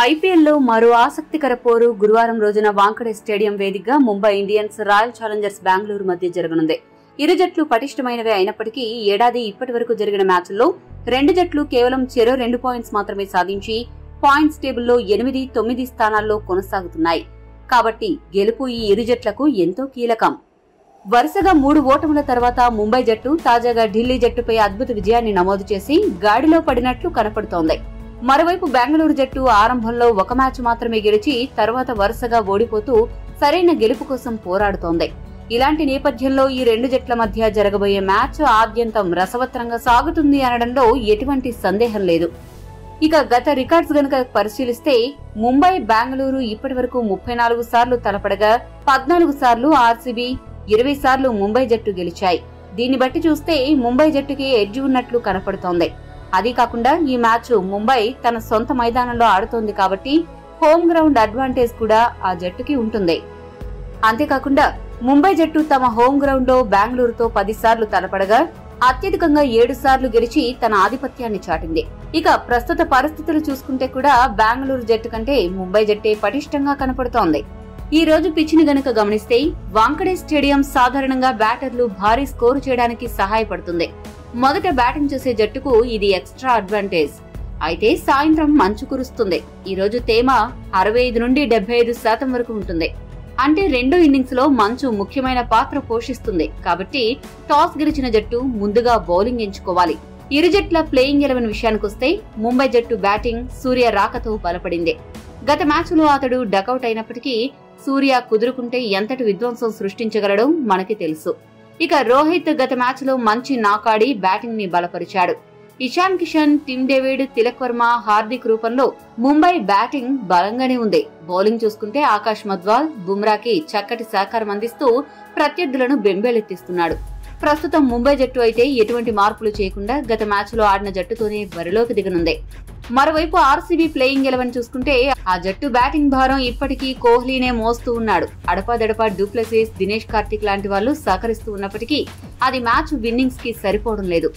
IPL లో మరో ఆసక్తికర పోరు గురువారం రోజున వాంఖడే స్టేడియం వేదికగా Mumbai Indians royal Challengers Bengaluru మధ్య జరగనుంది. ఇరు జట్లు పటిష్టమైనవే అయినప్పటికీ ఏడాది ఇప్పటి వరకు జరిగిన మ్యాచ్ల్లో రెండు జట్లు కేవలం చెరో 2 పాయింట్స్ మాత్రమే సాధించి పాయింట్స్ టేబుల్లో 8-9 స్థానాల్లో కొనసాగుతున్నాయి. కాబట్టి గెలుపు ఈ ఇరు జట్లకు ఎంతో కీలకం. వరుసగా 3 ఓటముల తర్వాత ముంబై జట్టు తాజాగా ఢిల్లీ జట్టుపై అద్భుత విజయాన్ని నమోదు చేసి గాడిలో పడినట్లు కనపడుతోంది. మరోవైపు బెంగళూరు జట్టు ఆరంభంలో ఒక మ్యాచ్ మాత్రమే గెలిచి తర్వాత వరుసగా ఓడిపోతూ సరైన గెలుపు కోసం పోరాడుతోంది. ఇలాంటి నేపథ్యంలో ఈ రెండు జట్ల మధ్య జరగబోయే మ్యాచ్ ఆద్యంతం రసవత్రంగా సాగుతుంది అనడంలో ఎటువంటి సందేహం లేదు. ఇక గత రికార్డ్స్ గనుక పరిశీలిస్తే ముంబై బెంగళూరు ఇప్పటి వరకు 34 సార్లు తలపడగా 14 సార్లు ఆర్సీబీ, 20 సార్లు ముంబై జట్టు గెలిచాయి. దీన్ని బట్టి చూస్తే ముంబై జట్టుకి ఎడ్జ్ ఉన్నట్లు కనపడుతోంది. అదీ కాకుండా ఈ మ్యాచ్ ముంబై తన సొంత మైదానంలో ఆడుతోంది కాబట్టి హోమ్ గ్రౌండ్ అడ్వాంటేజ్ కూడా ఆ జట్టుకి ఉంటుంది. అంతేకాకుండా ముంబై జట్టు తమ హోమ్ గ్రౌండ్ లో బెంగళూరుతో 10 సార్లు తలపడగా అత్యధికంగా 7 సార్లు గెలిచి తన ఆధిపత్యాన్ని చాటింది. ఇక ప్రస్తుత పరిస్థితులు చూసుకుంటే కూడా బెంగళూరు జట్టు కంటే ముంబై జట్టే పటిష్టంగా కనపడుతోంది. ఈ రోజు పిచ్ ని గనుక గమనిస్తే వాంఖడే స్టేడియం సాధారణంగా బ్యాటర్లు భారీ స్కోరు చేయడానికి సహాయపడుతుంది. మొదట బ్యాటింగ్ చేసే జట్టుకు ఇది ఎక్స్ట్రా అడ్వాంటేజ్. అయితే సాయంత్రం మంచు కురుస్తుంది. ఈ రోజు తేమ 65-75% వరకు ఉంటుంది. అంటే రెండో ఇన్నింగ్స్ లో మంచు ముఖ్యమైన పాత్ర పోషిస్తుంది. కాబట్టి టాస్ గెలిచిన జట్టు ముందుగా బౌలింగ్ ఎంచుకోవాలి. ఇరు జట్ల ప్లేయింగ్ 11 విషయానికొస్తే ముంబై జట్టు బ్యాటింగ్ సూర్య రాకతో బలపడింది. గత మ్యాచ్ లో అతడు డకౌట్ అయినప్పటికీ సూర్య కుదురుకుంటే ఎంతటి విధ్వంసం సృష్టించగలడో మనకి తెలుసు. ఇక రోహిత్ గత మ్యాచ్ లో మంచి నాకాడి బ్యాటింగ్ ని బలపరిచాడు. ఇషాన్ కిషన్, టిమ్ డేవిడ్, తిలక్ వర్మ, హార్దిక్ రూపంలో ముంబై బ్యాటింగ్ బలంగానే ఉంది. బౌలింగ్ చూసుకుంటే ఆకాశ్ మధ్వాల్, బుమ్రాకి చక్కటి సహకారం అందిస్తూ ప్రత్యర్థులను బెంబేలెత్తిస్తున్నాడు. ప్రస్తుతం ముంబై జట్టు అయితే ఎటువంటి మార్పులు చేయకుండా గత మ్యాచ్ లో ఆడిన జట్టుతోనే బరిలోకి దిగనుంది. మరోవైపు ఆర్సీబీ ప్లేయింగ్ 11 చూసుకుంటే ఆ జట్టు బ్యాటింగ్ భారం ఇప్పటికీ కోహ్లీనే మోస్తూ ఉన్నాడు. అడపాదడపా డూప్లెసిస్, దినేష్ కార్తిక్ లాంటి వాళ్ళు సహకరిస్తూ ఉన్నప్పటికీ అది మ్యాచ్ విన్నింగ్స్ కి సరిపోవడం లేదు.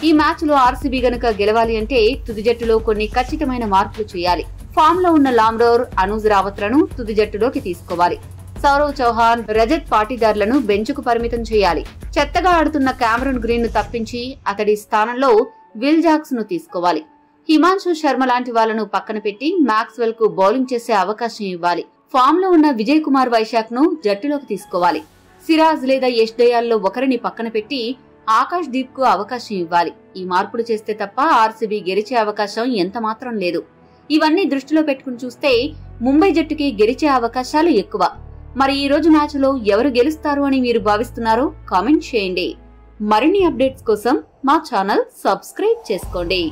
ఈ మ్యాచ్ లో ఆర్సీబీ గనుక గెలవాలి అంటే తుది జట్టులో కొన్ని ఖచ్చితమైన మార్పులు చేయాలి. ఫామ్ లో ఉన్న లామ్రోర్, అనూజ్ రావత్లను తుది జట్టులోకి తీసుకోవాలి. సౌరవ్ చౌహాన్, రజత్ పాటీదార్లను బెంచ్కు పరిమితం చేయాలి. చెత్తగా ఆడుతున్న కామరూన్ గ్రీన్ ను తప్పించి అతడి స్థానంలో విల్ జాక్స్ ను తీసుకోవాలి. హిమాంశు శర్మ లాంటి వాళ్లను పక్కన పెట్టి మాక్స్వెల్ కు బౌలింగ్ చేసే అవకాశం ఇవ్వాలి. ఫామ్ లో ఉన్న విజయ్ కుమార్ వైశాఖ్ ను జట్టులోకి తీసుకోవాలి. సిరాజ్ లేదా యష్ దయాల్లో ఒకరిని పక్కన పెట్టి ఆకాష్ దీప్ కు అవకాశం ఇవ్వాలి. ఈ మార్పులు చేస్తే తప్ప ఆర్సీబీ గెలిచే అవకాశం ఎంత మాత్రం లేదు. ఇవన్నీ దృష్టిలో పెట్టుకుని చూస్తే ముంబై జట్టుకి గెలిచే అవకాశాలు ఎక్కువ. మరి ఈ రోజు మ్యాచ్ లో ఎవరు గెలుస్తారు అని మీరు భావిస్తున్నారో కామెంట్ చేయండి. మరిన్ని అప్డేట్స్ కోసం మా ఛానల్ సబ్స్క్రైబ్ చేసుకోండి.